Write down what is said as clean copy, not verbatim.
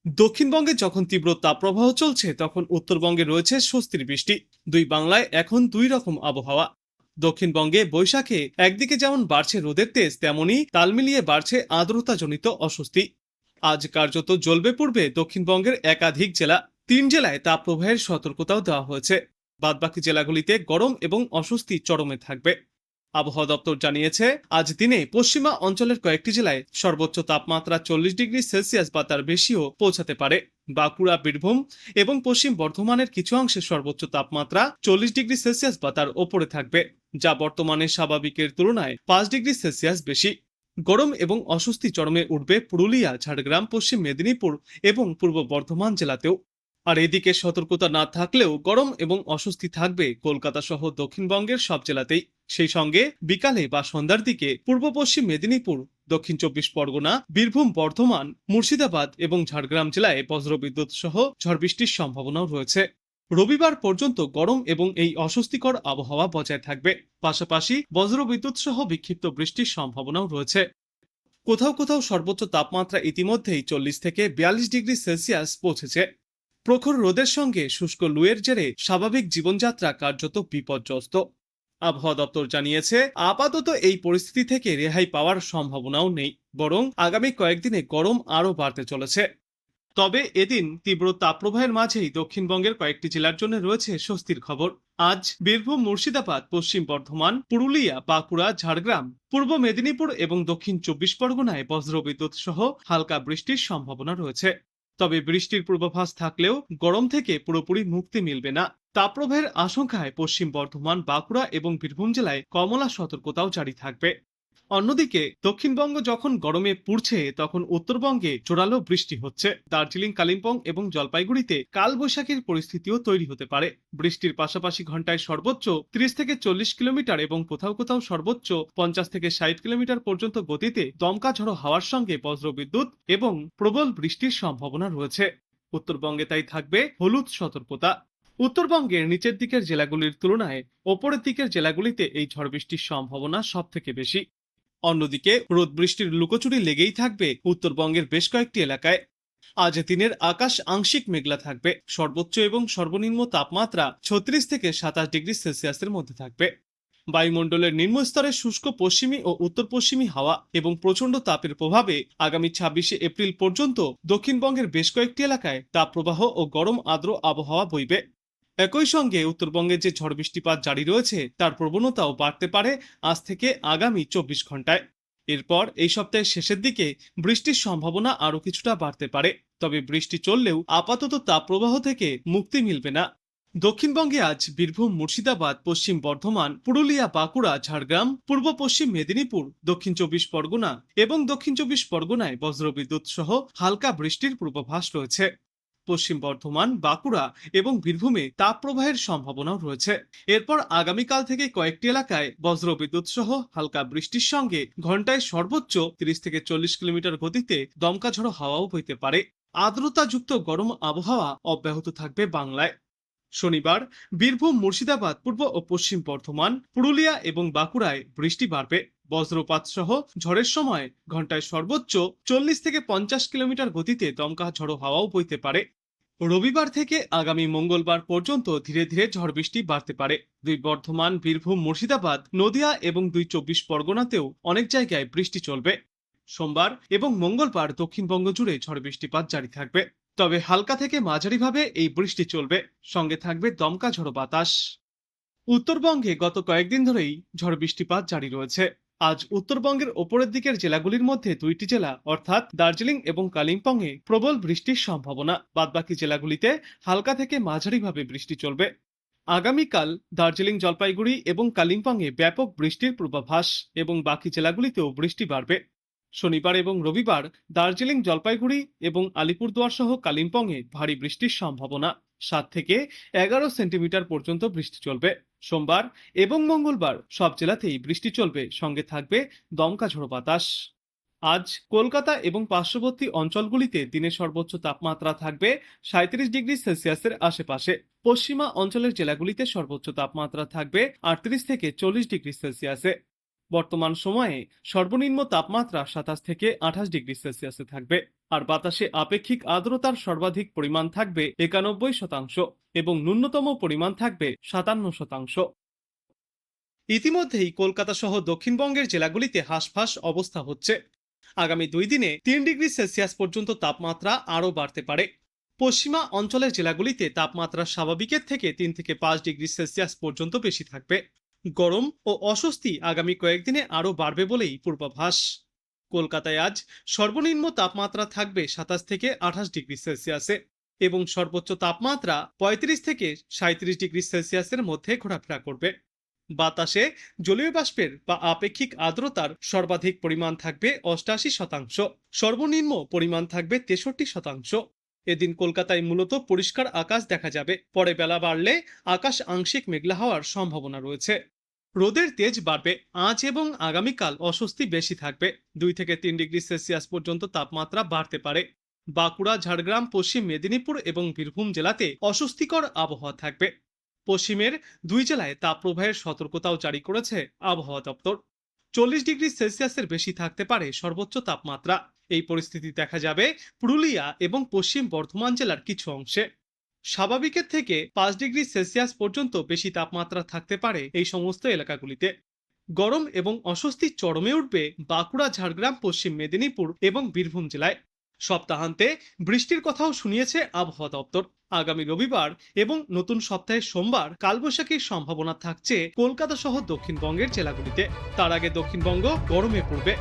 দক্ষিণবঙ্গে যখন তীব্র তাপপ্রবাহ চলছে, তখন উত্তরবঙ্গে রয়েছে স্বস্তির বৃষ্টি। দুই বাংলায় এখন দুই রকম আবহাওয়া। দক্ষিণবঙ্গে বৈশাখে একদিকে যেমন বাড়ছে রোদের তেজ, তেমনি তাল মিলিয়ে বাড়ছে আর্দ্রতাজনিত অস্বস্তি। আজ কার্যত জ্বলবে পূর্বে দক্ষিণবঙ্গের একাধিক জেলা। 3 জেলায় তাপপ্রবাহের সতর্কতাও দেওয়া হয়েছে। বাদবাকি জেলাগুলিতে গরম এবং অস্বস্তি চরমে থাকবে। আবহাওয়া দপ্তর জানিয়েছে, আজ দিনে পশ্চিমা অঞ্চলের কয়েকটি জেলায় সর্বোচ্চ তাপমাত্রা 40 ডিগ্রি সেলসিয়াস বা তার বেশিও পৌঁছাতে পারে। বাঁকুড়া, বীরভূম এবং পশ্চিম বর্ধমানের কিছু অংশে সর্বোচ্চ তাপমাত্রা 40 ডিগ্রি সেলসিয়াস বা তার ওপরে থাকবে, যা বর্তমানে স্বাভাবিকের তুলনায় 5 ডিগ্রি সেলসিয়াস বেশি। গরম এবং অস্বস্তি চরমে উঠবে পুরুলিয়া, ঝাড়গ্রাম, পশ্চিম মেদিনীপুর এবং পূর্ব বর্ধমান জেলাতেও। আর এদিকে সতর্কতা না থাকলেও গরম এবং অস্বস্তি থাকবে কলকাতা সহ দক্ষিণবঙ্গের সব জেলাতেই। সেই সঙ্গে বিকালে বা সন্ধ্যার দিকে পূর্ব পশ্চিম মেদিনীপুর, দক্ষিণ 24 পরগনা, বীরভূম, বর্ধমান, মুর্শিদাবাদ এবং ঝাড়গ্রাম জেলায় বজ্রবিদ্যুৎ সহ ঝড় বৃষ্টির সম্ভাবনাও রয়েছে। রবিবার পর্যন্ত গরম এবং এই অস্বস্তিকর আবহাওয়া বজায় থাকবে। পাশাপাশি বজ্রবিদ্যুৎ সহ বিক্ষিপ্ত বৃষ্টির সম্ভাবনাও রয়েছে। কোথাও কোথাও সর্বোচ্চ তাপমাত্রা ইতিমধ্যেই 40 থেকে 42 ডিগ্রি সেলসিয়াস পৌঁছেছে। প্রখর রোদের সঙ্গে শুষ্ক লুয়ের জেরে স্বাভাবিক জীবনযাত্রা কার্যত বিপর্যস্ত। আবহাওয়া দপ্তর জানিয়েছে, আপাতত এই পরিস্থিতি থেকে রেহাই পাওয়ার সম্ভাবনাও নেই, বরং আগামী কয়েকদিনে গরম আরও বাড়তে চলেছে। তবে এদিন তীব্র তাপপ্রবাহের মাঝেই দক্ষিণবঙ্গের কয়েকটি জেলার জন্য রয়েছে স্বস্তির খবর। আজ বীরভূম, মুর্শিদাবাদ, পশ্চিম বর্ধমান, পুরুলিয়া, বাঁকুড়া, ঝাড়গ্রাম, পূর্ব মেদিনীপুর এবং দক্ষিণ 24 পরগনায় বজ্রবিদ্যুৎ সহ হালকা বৃষ্টির সম্ভাবনা রয়েছে। তবে বৃষ্টির পূর্বাভাস থাকলেও গরম থেকে পুরোপুরি মুক্তি মিলবে না। তাপপ্রবাহের আশঙ্কায় পশ্চিম বর্ধমান, বাঁকুড়া এবং বীরভূম জেলায় কমলা সতর্কতাও জারি থাকবে। অন্যদিকে দক্ষিণবঙ্গ যখন গরমে পুড়ছে, তখন উত্তরবঙ্গে জোরালো বৃষ্টি হচ্ছে। দার্জিলিং, কালিম্পং এবং জলপাইগুড়িতে কালবৈশাখীর পরিস্থিতিও তৈরি হতে পারে। বৃষ্টির পাশাপাশি ঘন্টায় সর্বোচ্চ 30 থেকে 40 কিলোমিটার এবং কোথাও কোথাও সর্বোচ্চ 50 থেকে 60 কিলোমিটার পর্যন্ত গতিতে দমকা ঝড়ো হাওয়ার সঙ্গে বজ্রবিদ্যুৎ এবং প্রবল বৃষ্টির সম্ভাবনা রয়েছে। উত্তরবঙ্গে তাই থাকবে হলুদ সতর্কতা। উত্তরবঙ্গের নিচের দিকের জেলাগুলির তুলনায় ওপরের দিকের জেলাগুলিতে এই ঝড় বৃষ্টির সম্ভাবনা সব থেকে বেশি। অন্যদিকে রোদ বৃষ্টির লুকোচুরি লেগেই থাকবে উত্তরবঙ্গের বেশ কয়েকটি এলাকায়। আজ দিনের আকাশ আংশিক মেঘলা থাকবে। সর্বোচ্চ এবং সর্বনিম্ন তাপমাত্রা 36 থেকে 27 ডিগ্রি সেলসিয়াসের মধ্যে থাকবে। বায়ুমণ্ডলের নিম্নস্তরে শুষ্ক পশ্চিমী ও উত্তর পশ্চিমী হাওয়া এবং প্রচণ্ড তাপের প্রভাবে আগামী 26 এপ্রিল পর্যন্ত দক্ষিণবঙ্গের বেশ কয়েকটি এলাকায় তাপপ্রবাহ ও গরম আর্দ্র আবহাওয়া বইবে। একই সঙ্গে উত্তরবঙ্গে যে ঝড় বৃষ্টিপাত জারি রয়েছে, তার প্রবণতাও বাড়তে পারে আজ থেকে আগামী 24 ঘন্টায়। এরপর এই সপ্তাহের শেষের দিকে বৃষ্টির সম্ভাবনা আরো কিছুটা বাড়তে পারে। তবে বৃষ্টি চললেও আপাতত তাপপ্রবাহ থেকে মুক্তি মিলবে না। দক্ষিণবঙ্গে আজ বীরভূম, মুর্শিদাবাদ, পশ্চিম বর্ধমান, পুরুলিয়া, বাঁকুড়া, ঝাড়গ্রাম, পূর্ব পশ্চিম মেদিনীপুর, দক্ষিণ 24 পরগনা এবং দক্ষিণ 24 পরগনায় বজ্রবিদ্যুৎ সহ হালকা বৃষ্টির পূর্বাভাস রয়েছে। পশ্চিম বর্ধমান, বাঁকুড়া এবং বীরভূমে তাপপ্রবাহের সম্ভাবনাও রয়েছে। এরপর আগামীকাল থেকে কয়েকটি এলাকায় বজ্রবিদ্যুৎ সহ হালকা বৃষ্টির সঙ্গে ঘন্টায় সর্বোচ্চ 30 থেকে 40 কিলোমিটার গতিতে দমকা ঝড়ো হাওয়াও বইতে পারে। আর্দ্রতাযুক্ত গরম আবহাওয়া অব্যাহত থাকবে বাংলায়। শনিবার বীরভূম, মুর্শিদাবাদ, পূর্ব ও পশ্চিম বর্ধমান, পুরুলিয়া এবং বাঁকুড়ায় বৃষ্টি বাড়বে। বজ্রপাত সহ ঝড়ের সময় ঘন্টায় সর্বোচ্চ 40 থেকে 50 কিলোমিটার গতিতে দমকা ঝড়ো হাওয়াও বইতে পারে। রবিবার থেকে আগামী মঙ্গলবার পর্যন্ত ধীরে ধীরে ঝড় বৃষ্টি বাড়তে পারে। দুই বর্ধমান, বীরভূম, মুর্শিদাবাদ, নদিয়া এবং দুই 24 পরগনাতেও অনেক জায়গায় বৃষ্টি চলবে। সোমবার এবং মঙ্গলবার দক্ষিণবঙ্গ জুড়ে ঝড় বৃষ্টিপাত জারি থাকবে। তবে হালকা থেকে মাঝারিভাবে এই বৃষ্টি চলবে, সঙ্গে থাকবে দমকা ঝড়ো বাতাস। উত্তরবঙ্গে গত কয়েকদিন ধরেই ঝড় বৃষ্টিপাত জারি রয়েছে। আজ উত্তরবঙ্গের ওপরের দিকের জেলাগুলির মধ্যে দুইটি জেলা অর্থাৎ দার্জিলিং এবং কালিম্পংয়ে প্রবল বৃষ্টির সম্ভাবনা। বাদবাকি জেলাগুলিতে হালকা থেকে মাঝারিভাবে বৃষ্টি চলবে। আগামীকাল দার্জিলিং, জলপাইগুড়ি এবং কালিম্পংয়ে ব্যাপক বৃষ্টির পূর্বাভাস এবং বাকি জেলাগুলিতেও বৃষ্টি বাড়বে। শনিবার এবং রবিবার দার্জিলিং, জলপাইগুড়ি এবং আলিপুরদুয়ার সহ কালিম্পংয়ে ভারী বৃষ্টির সম্ভাবনা। 7 থেকে 11 সেন্টিমিটার পর্যন্ত বৃষ্টি চলবে। সোমবার এবং মঙ্গলবার সব জেলাতেই বৃষ্টি চলবে, সঙ্গে থাকবে দমকা ঝড়ো বাতাস। আজ কলকাতা এবং পার্শ্ববর্তী অঞ্চলগুলিতে দিনের সর্বোচ্চ তাপমাত্রা থাকবে 37 ডিগ্রি সেলসিয়াসের আশেপাশে। পশ্চিমা অঞ্চলের জেলাগুলিতে সর্বোচ্চ তাপমাত্রা থাকবে 38 থেকে 40 ডিগ্রি সেলসিয়াসে। বর্তমান সময়ে সর্বনিম্ন তাপমাত্রা 27 থেকে 28 ডিগ্রি সেলসিয়াসে থাকবে। আর বাতাসে আপেক্ষিক আর্দ্রতার সর্বাধিক পরিমাণ থাকবে 91% এবং ন্যূনতম পরিমাণ থাকবে 57%। ইতিমধ্যেই কলকাতা সহ দক্ষিণবঙ্গের জেলাগুলিতে হাঁসফাঁস অবস্থা হচ্ছে। আগামী 2 দিনে 3 ডিগ্রি সেলসিয়াস পর্যন্ত তাপমাত্রা আরও বাড়তে পারে। পশ্চিমা অঞ্চলের জেলাগুলিতে তাপমাত্রা স্বাভাবিকের থেকে 3 থেকে 5 ডিগ্রি সেলসিয়াস পর্যন্ত বেশি থাকবে। গরম ও অস্বস্তি আগামী কয়েকদিনে আরও বাড়বে বলেই পূর্বাভাস। কলকাতায় আজ সর্বনিম্ন তাপমাত্রা থাকবে 27 থেকে 28 ডিগ্রি সেলসিয়াসে এবং সর্বোচ্চ তাপমাত্রা 35 থেকে 37 ডিগ্রি সেলসিয়াসের মধ্যে ঘোরাফেরা করবে। বাতাসে জলীয় বাষ্পের বা আপেক্ষিক আর্দ্রতার সর্বাধিক পরিমাণ থাকবে 88%, সর্বনিম্ন পরিমাণ থাকবে 63%। এদিন কলকাতায় মূলত পরিষ্কার আকাশ দেখা যাবে, পরে বেলা বাড়লে আকাশ আংশিক মেঘলা হওয়ার সম্ভাবনা রয়েছে। রোদের তেজ বাড়বে। আজ এবং আগামীকাল অস্বস্তি বেশি থাকবে, 2 থেকে 3 ডিগ্রি সেলসিয়াস পর্যন্ত তাপমাত্রা বাড়তে পারে। বাঁকুড়া, ঝাড়গ্রাম, পশ্চিম মেদিনীপুর এবং বীরভূম জেলাতে অস্বস্তিকর আবহাওয়া থাকবে। পশ্চিমের 2 জেলায় তাপপ্রবাহের সতর্কতাও জারি করেছে আবহাওয়া দপ্তর। 40 ডিগ্রি সেলসিয়াসের বেশি থাকতে পারে সর্বোচ্চ তাপমাত্রা। এই পরিস্থিতি দেখা যাবে পুরুলিয়া এবং পশ্চিম বর্ধমান জেলার কিছু অংশে। স্বাভাবিকের থেকে 5 ডিগ্রি সেলসিয়াস পর্যন্ত বেশি তাপমাত্রা থাকতে পারে এই সমস্ত এলাকাগুলিতে। গরম এবং অস্বস্তির চরমে উঠবে বাঁকুড়া, ঝাড়গ্রাম, পশ্চিম মেদিনীপুর এবং বীরভূম জেলায়। সপ্তাহান্তে বৃষ্টির কথাও শুনিয়েছে আবহাওয়া দপ্তর। আগামী রবিবার এবং নতুন সপ্তাহের সোমবার কালবৈশাখীর সম্ভাবনা থাকছে কলকাতা সহ দক্ষিণবঙ্গের জেলাগুলিতে। তার আগে দক্ষিণবঙ্গ গরমে পড়বে।